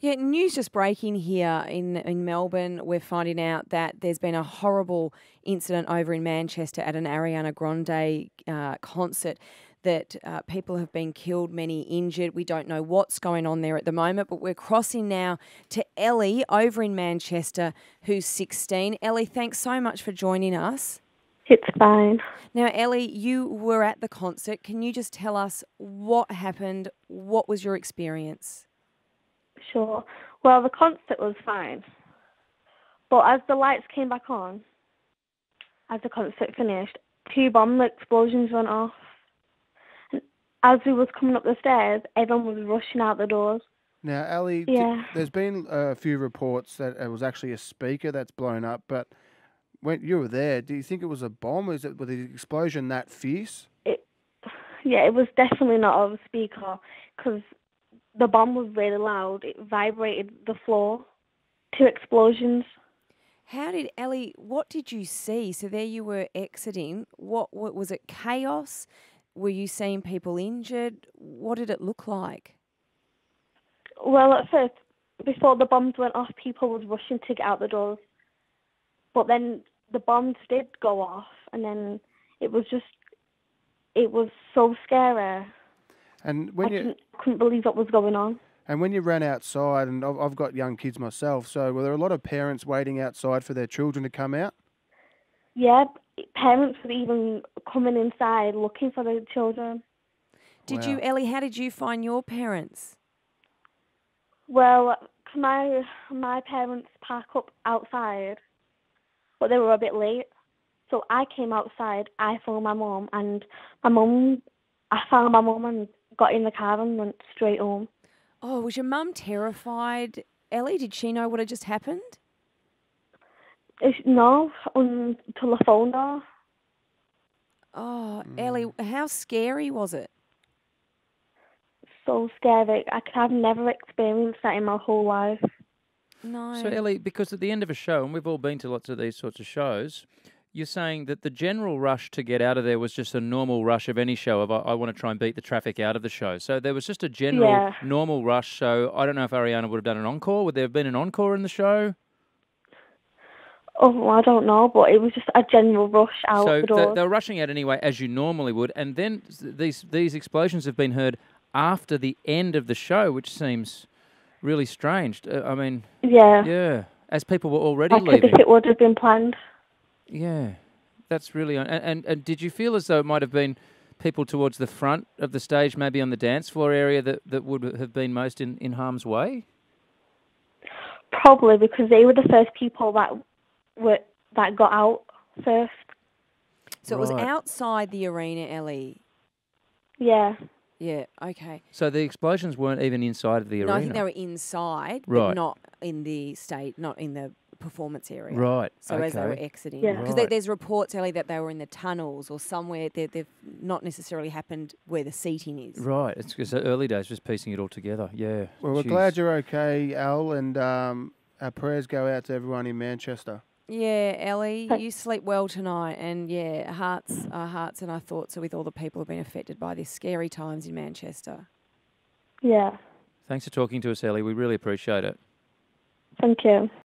Yeah, news just breaking here in Melbourne. We're finding out that there's been a horrible incident over in Manchester at an Ariana Grande concert that people have been killed, many injured. We don't know what's going on there at the moment, but we're crossing now to Ellie over in Manchester, who's 16. Ellie, thanks so much for joining us. It's fine. Now, Ellie, you were at the concert. Can you just tell us what happened? What was your experience? Sure. Well, the concert was fine. But as the lights came back on, as the concert finished, two bomb explosions went off. And as we was coming up the stairs, everyone was rushing out the doors. Now, Ali, Yeah. there's been a few reports that it was actually a speaker that's blown up, but when you were there, do you think it was a bomb? Was the explosion that fierce? It was definitely not a speaker because the bomb was really loud. It vibrated the floor. Two explosions. How did Ellie? What did you see? So there you were exiting. What was it? Chaos? Were you seeing people injured? What did it look like? Well, at first, before the bombs went off, people was rushing to get out the doors. But then the bombs did go off, and then it was so scary. And Couldn't believe what was going on. And when you ran outside, and I've got young kids myself, so were there a lot of parents waiting outside for their children to come out? Yeah, parents were even coming inside looking for their children. Did Wow. you, Ellie? How did you find your parents? Well, my parents park up outside, but they were a bit late. So I came outside, I found my mum, and I found my mum and got in the car and went straight home. Oh, was your mum terrified? Ellie, did she know what had just happened? No, until I phoned her. Oh, Ellie, how scary was it? So scary. I've never experienced that in my whole life. No. So, Ellie, because at the end of a show, and we've all been to lots of these sorts of shows, you're saying that the general rush to get out of there was just a normal rush of any show of I want to try and beat the traffic out of the show. So there was just a general normal rush. So I don't know if Ariana would have done an encore. Would there have been an encore in the show? Oh, I don't know, but it was just a general rush out the door. So they were rushing out anyway, as you normally would, and then these explosions have been heard after the end of the show, which seems really strange. I mean, yeah, as people were already leaving. As if it would have been planned. Yeah, that's really... And did you feel as though it might have been people towards the front of the stage, maybe on the dance floor area, that would have been most in harm's way? Probably, because they were the first people that got out first. So it was outside the arena, Ellie? Yeah. Yeah, okay. So the explosions weren't even inside of the arena? No, I think they were inside, right, but not in the not in the performance area. Right. So as they were exiting. Yeah. Because there's reports, Ellie, that they were in the tunnels or somewhere. They've not necessarily happened where the seating is. Right. It's because the early days, just piecing it all together. Yeah. Well, we're glad you're okay, Al, and our prayers go out to everyone in Manchester. Yeah, Ellie, you sleep well tonight, and yeah, our hearts and our thoughts are with all the people who've been affected by these scary times in Manchester. Yeah. Thanks for talking to us, Ellie. We really appreciate it. Thank you.